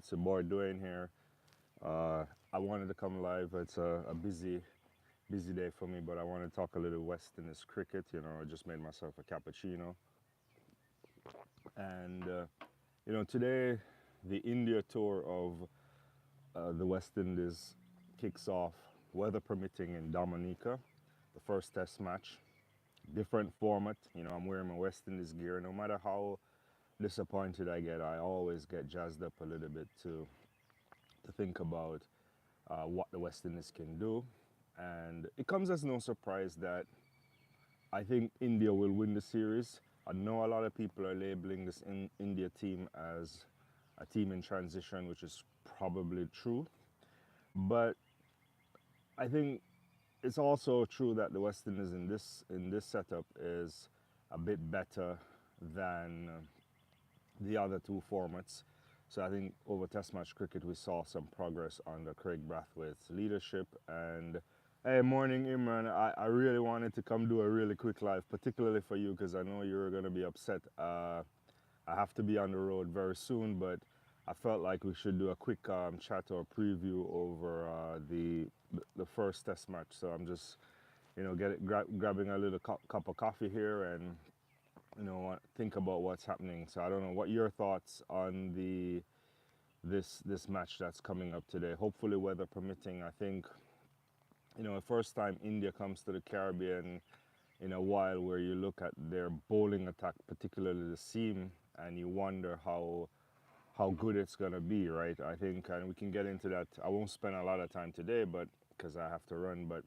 It's your boy Dwayne here. I wanted to come live. It's a busy day for me, but I want to talk a little West Indies cricket. I just made myself a cappuccino, and today the India tour of the West Indies kicks off, weather permitting, in Dominica. The first Test match, different format. I'm wearing my West Indies gear. No matter how disappointed I get, I always get jazzed up a little bit to think about what the West Indies can do. And it comes as no surprise that I think India will win the series. I know a lot of people are labeling this India team as a team in transition, which is probably true. But I think it's also true that the West Indies in this setup is a bit better than the other two formats. So I think over Test match cricket we saw some progress under Craig Brathwaite's leadership. And hey, morning Imran. I really wanted to come do a really quick live, particularly for you because I know you're going to be upset. I have to be on the road very soon, but I felt like we should do a quick chat or preview over the first Test match. So I'm just grabbing a little cup of coffee here and think about what's happening. So I don't know what your thoughts on this match that's coming up today. Hopefully weather permitting. I think the first time India comes to the Caribbean in a while, where you look at their bowling attack, particularly the seam, and you wonder how good it's going to be, right? I think, and we can get into that. I won't spend a lot of time today, but because I have to run, but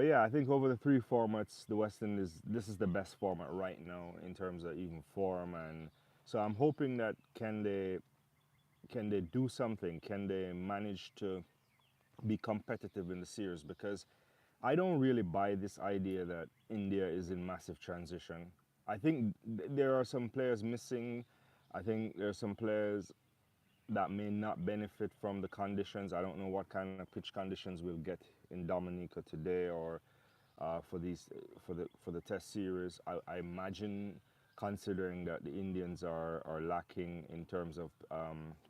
yeah, I think over the three formats, the West Indies, this is the best format right now in terms of even form. And so I'm hoping that can they do something? Can they manage to be competitive in the series? Because I don't really buy this idea that India is in massive transition. I think there are some players missing. I think there are some players that may not benefit from the conditions. I don't know what kind of pitch conditions we'll get in Dominica today or for the Test series. I imagine, considering that the Indians are lacking in terms of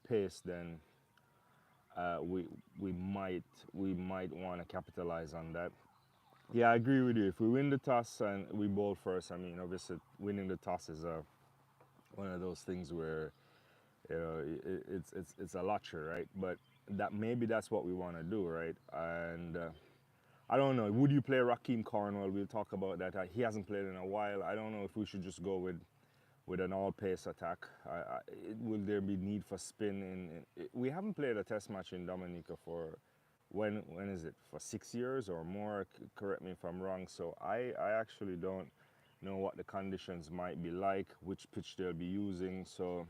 pace, then we might want to capitalize on that. Yeah, I agree with you. If we win the toss and we bowl first, I mean, obviously winning the toss is one of those things where it's a lottery, right? But maybe that's what we want to do, right? And I don't know. Would you play Raheem Cornwall? We'll talk about that. He hasn't played in a while. I don't know if we should just go with an all-pace attack. Will there be need for spin? We haven't played a Test match in Dominica for when is it? For 6 years or more? Correct me if I'm wrong. So I actually don't know what the conditions might be like, which pitch they'll be using. So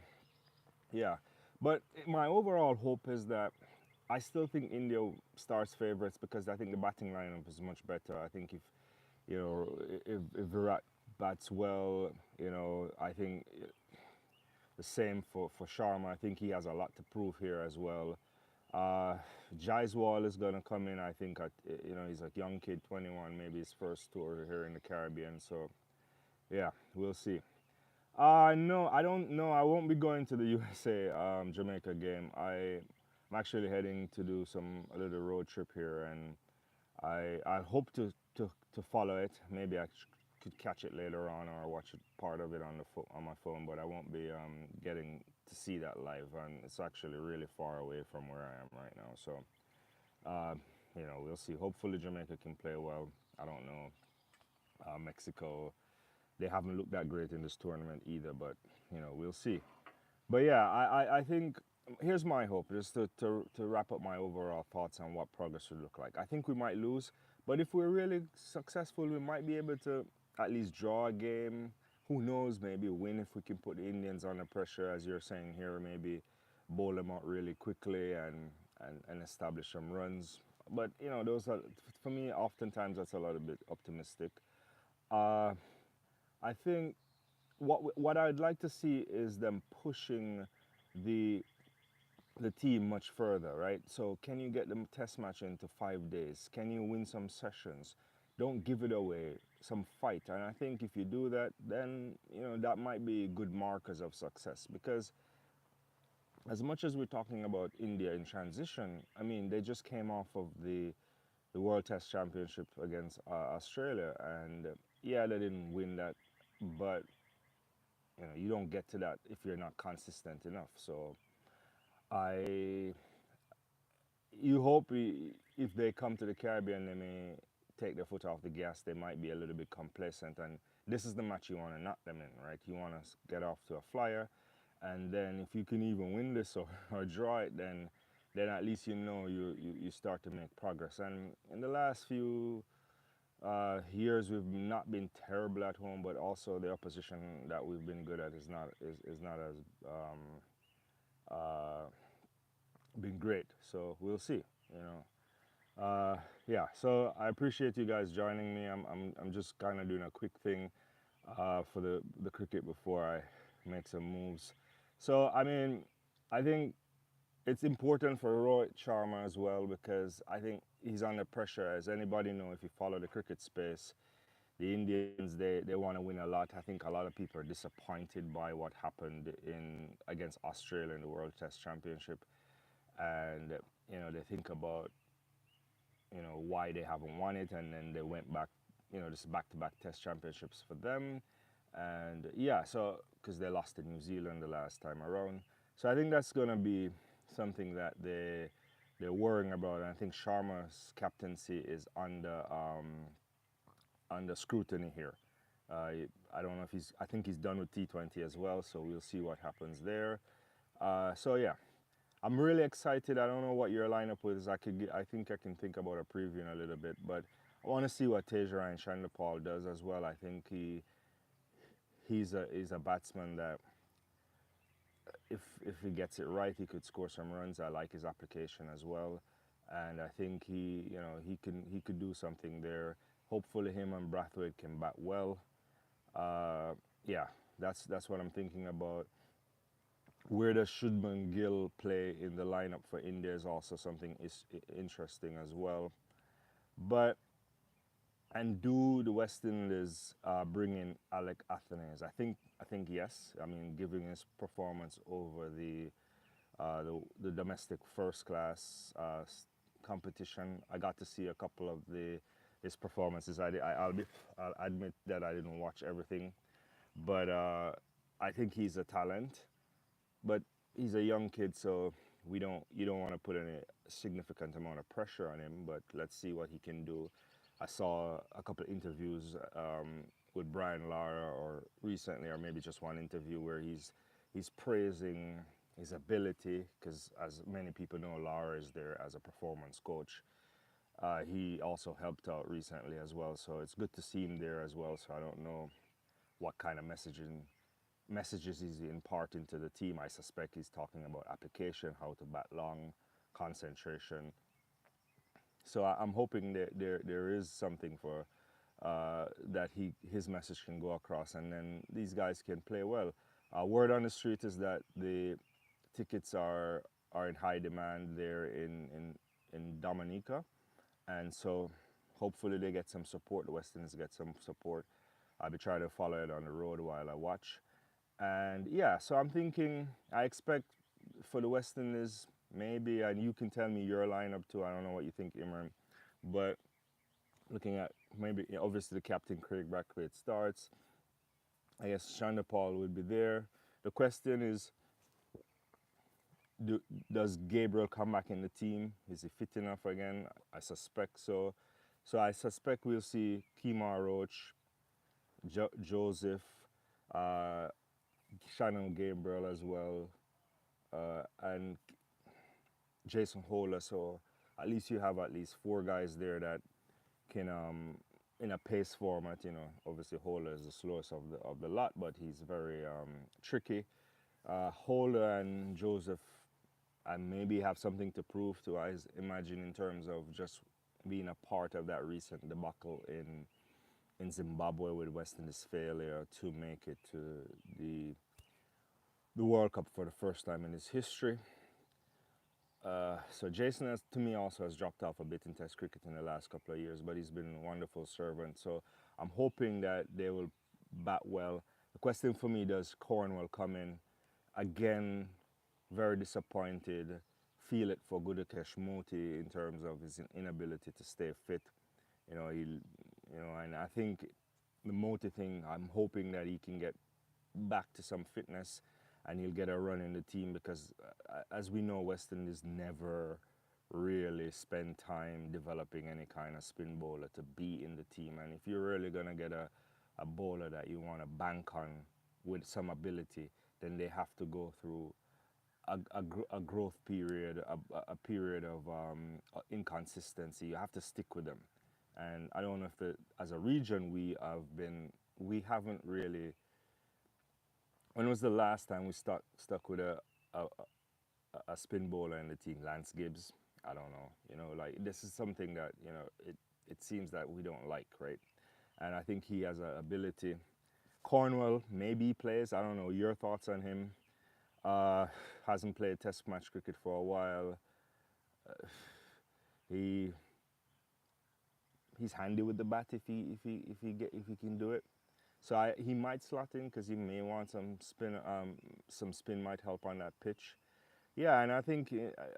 yeah, but my overall hope is that I still think India starts favourites because I think the batting lineup is much better. I think if Virat bats well, I think the same for Sharma. I think he has a lot to prove here as well. Jaiswal is going to come in. I think he's a young kid, 21, maybe his first tour here in the Caribbean. So yeah, we'll see. No, I don't know. I won't be going to the USA Jamaica game. I'm actually heading to do a little road trip here, and I hope to follow it. Maybe I could catch it later on or watch part of it on my phone, but I won't be getting to see that live. And it's actually really far away from where I am right now. So uh, we'll see. Hopefully Jamaica can play well. I don't know. Mexico, they haven't looked that great in this tournament either, but we'll see. But yeah, I think here's my hope, just to wrap up my overall thoughts on what progress should look like. I think we might lose, but if we're really successful, we might be able to at least draw a game. Who knows, maybe win if we can put the Indians under pressure, as you're saying here, maybe bowl them out really quickly and establish some runs. But those are, for me, oftentimes that's a little bit optimistic. Uh, I think what I'd like to see is them pushing the the team much further, right? So can you get the Test match into 5 days? Can you win some sessions? Don't give it away. Some fight, and I think if you do that, then that might be good markers of success. Because as much as we're talking about India in transition, I mean, they just came off of the World Test Championship against Australia, and yeah, they didn't win that, but you don't get to that if you're not consistent enough. So I, you hope if they come to the Caribbean, they may take their foot off the gas. They might be a little bit complacent, and this is the match you want to knock them in, right? You want to get off to a flyer, and then if you can even win this or draw it, then at least you start to make progress. And in the last few years, we've not been terrible at home, but also the opposition that we've been good at is not as uh, been great. So we'll see. You know. Yeah, so I appreciate you guys joining me. I'm just kind of doing a quick thing for the cricket before I make some moves. So I mean, I think it's important for Rohit Sharma as well because I think he's under pressure. As anybody know, if you follow the cricket space, the Indians they want to win a lot. I think a lot of people are disappointed by what happened in against Australia in the World Test Championship, and they think about why they haven't won it, and then they went back, just back-to-back Test championships for them, and yeah, so because they lost to New Zealand the last time around, so I think that's going to be something that they're worrying about, and I think Sharma's captaincy is under scrutiny here. I don't know if I think he's done with T20 as well, so we'll see what happens there. So yeah, I'm really excited. I don't know what your lineup is. I think I can think about a preview in a little bit, but I want to see what Tejaran Chanderpaul does as well. I think he's a batsman that if he gets it right, he could score some runs. I like his application as well, and I think he could do something there. Hopefully, him and Brathwaite can bat well. Yeah, that's what I'm thinking about. Where does Shubman Gill play in the lineup for India is also something interesting as well. But and do the West Indies bring in Alec Athanaze? I think yes. I mean, given his performance over the domestic first class competition, I got to see a couple of his performances. I'll admit that I didn't watch everything, but I think he's a talent. But he's a young kid, so you don't want to put any significant amount of pressure on him. But let's see what he can do. I saw a couple of interviews with Brian Lara, or recently, or maybe just one interview where he's praising his ability because, as many people know, Lara is there as a performance coach. He also helped out recently as well, so it's good to see him there as well. So I don't know what kind of messages he's imparting to the team. I suspect he's talking about application, how to bat long, concentration. So I'm hoping that there is something for that his message can go across, and then these guys can play well. Word on the street is that the tickets are in high demand there in Dominica, and so hopefully they get some support. The West Indies get some support. I'll be trying to follow it on the road while I watch. And yeah, so I'm thinking, I expect for the West Indies, maybe, and you can tell me your lineup too. I don't know what you think, Imran, but looking at maybe, obviously the captain Craig Brathwaite starts. I guess Chanderpaul will be there. The question is, does Gabriel come back in the team? Is he fit enough again? I suspect so. So I suspect we'll see Kemar Roach, Joseph, uh, Shannon Gabriel as well, and Jason Hola. So at least you have at least four guys there that can, in a pace format, obviously Hola is the slowest of the lot, but he's very tricky. Hola and Joseph, and maybe have something to prove to, I imagine, in terms of just being a part of that recent debacle in Zimbabwe with West Indies' failure to make it to the World Cup for the first time in his history. So Jason, to me, also has dropped off a bit in Test cricket in the last couple of years, but he's been a wonderful servant. So I'm hoping that they will bat well. The question for me, does Cornwall come in again? very disappointed. Feel it for Gudakesh Moti in terms of his inability to stay fit. And I think the Moti thing, I'm hoping that he can get back to some fitness and he'll get a run in the team because, as we know, West Indies never really spend time developing any kind of spin bowler to be in the team. And if you're really going to get a bowler that you want to bank on with some ability, then they have to go through a growth period, a period of inconsistency. You have to stick with them. And I don't know if as a region we haven't really. When was the last time we stuck with a spin bowler in the team? Lance Gibbs. I don't know. Like this is something that it seems that we don't like, right? And I think he has an ability. Cornwell maybe he plays. I don't know. Your thoughts on him? Hasn't played Test match cricket for a while. He's handy with the bat if he can do it. So he might slot in because he may want some spin. Some spin might help on that pitch. Yeah, and I think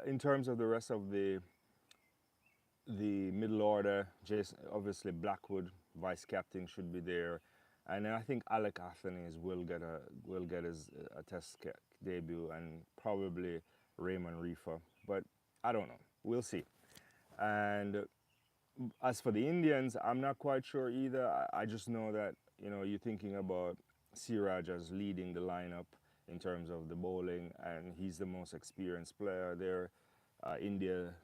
in terms of the rest of the middle order, Jason, obviously Blackwood, vice captain, should be there, and then I think Alec Athanaze will get his a Test debut, and probably Raymond Reefer, but I don't know. We'll see. And as for the Indians, I'm not quite sure either. I just know that you're thinking about Siraj as leading the lineup in terms of the bowling, and he's the most experienced player there. India,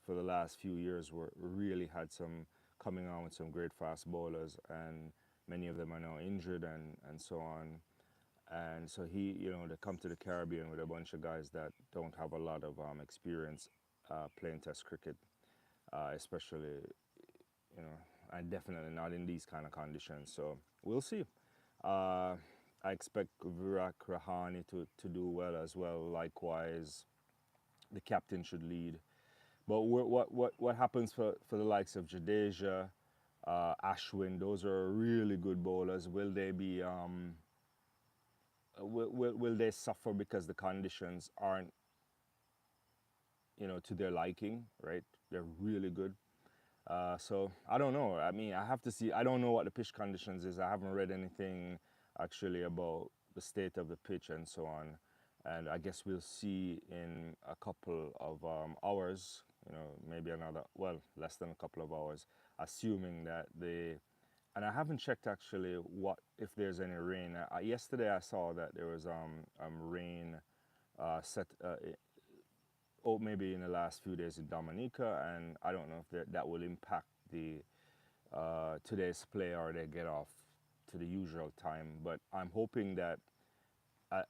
for the last few years, really had some coming on with some great fast bowlers, and many of them are now injured and so on. And so they come to the Caribbean with a bunch of guys that don't have a lot of experience playing Test cricket, especially, and definitely not in these kind of conditions. So we'll see. I expect Virat Rahane to do well as well. Likewise, the captain should lead. But what happens for the likes of Jadeja, Ashwin? Those are really good bowlers. Will they be? Will they suffer because the conditions aren't, to their liking? Right? They're really good. So I don't know. I mean, I have to see. I don't know what the pitch conditions is. I haven't read anything actually about the state of the pitch and so on. And I guess we'll see in a couple of hours, maybe less than a couple of hours, assuming that and I haven't checked actually if there's any rain. Yesterday I saw that there was rain set, maybe in the last few days in Dominica, and I don't know if that will impact today's play or they get off to the usual time. But I'm hoping that,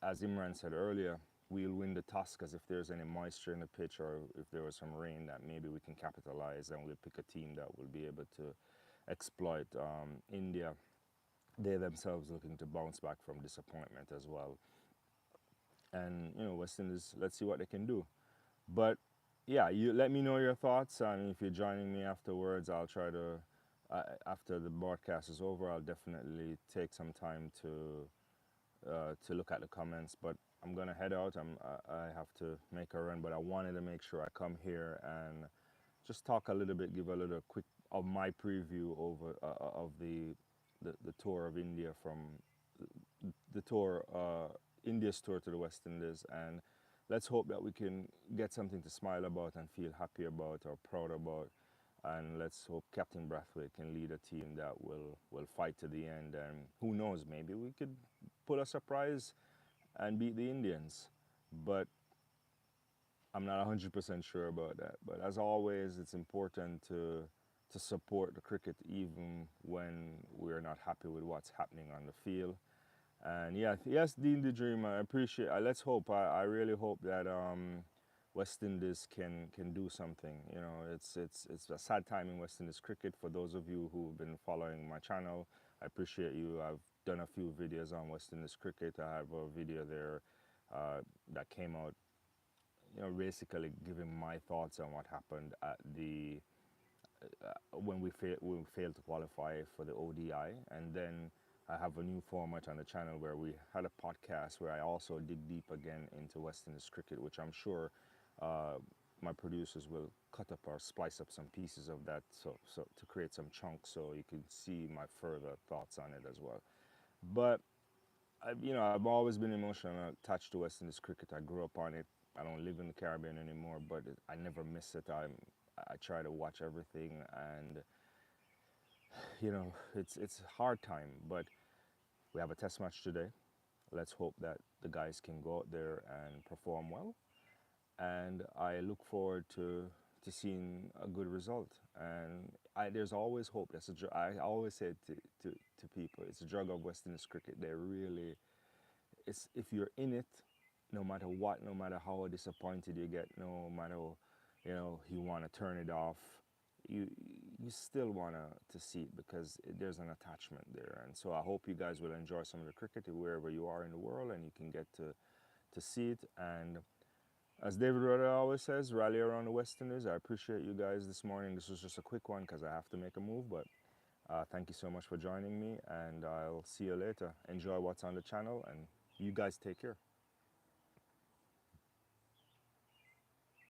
as Imran said earlier, we'll win the toss, because if there's any moisture in the pitch or if there was some rain, that maybe we can capitalize and we'll pick a team that will be able to exploit India. They themselves looking to bounce back from disappointment as well. And, West Indies, let's see what they can do. But, yeah, you let me know your thoughts. I mean, if you're joining me afterwards, I'll try to, after the broadcast is over, I'll definitely take some time to look at the comments. But I'm gonna head out. I have to make a run, but I wanted to make sure I come here and just talk a little bit, give a little quick of my preview of the tour of India, from the tour, India's tour to the West Indies, and let's hope that we can get something to smile about and feel happy about or proud about. And let's hope Captain Brathwaite can lead a team that will fight to the end. And who knows, maybe we could pull a surprise and beat the Indians. But I'm not 100% sure about that. But as always, it's important to support the cricket even when we're not happy with what's happening on the field. And yes, Dean the Dream, I appreciate. Let's hope. I really hope that West Indies can do something. It's a sad time in West Indies cricket. For those of you who've been following my channel, I appreciate you. I've done a few videos on West Indies cricket. I have a video there that came out, basically giving my thoughts on what happened at the when we failed to qualify for the ODI, and then I have a new format on the channel where we had a podcast where I also dig deep again into West Indies cricket, which I'm sure uh, my producers will cut up or splice up some pieces of that so to create some chunks so you can see my further thoughts on it as well. But I've always been emotionally attached to West Indies cricket. I grew up on it. I don't live in the Caribbean anymore, but I never miss it. I try to watch everything, and it's a hard time, but we have a test match today. Let's hope that the guys can go out there and perform well. And I look forward to seeing a good result. And there's always hope. I always say to people, it's a drug of West Indies cricket. They really, it's if you're in it, no matter what, no matter how disappointed you get, no matter you want to turn it off, you you still want to see it because there's an attachment there. And so I hope you guys will enjoy some of the cricket wherever you are in the world, and you can get to see it. And as David Rudder always says, rally around the West Indies. I appreciate you guys this morning. This was just a quick one because I have to make a move, but thank you so much for joining me, and I'll see you later. Enjoy what's on the channel, and you guys take care.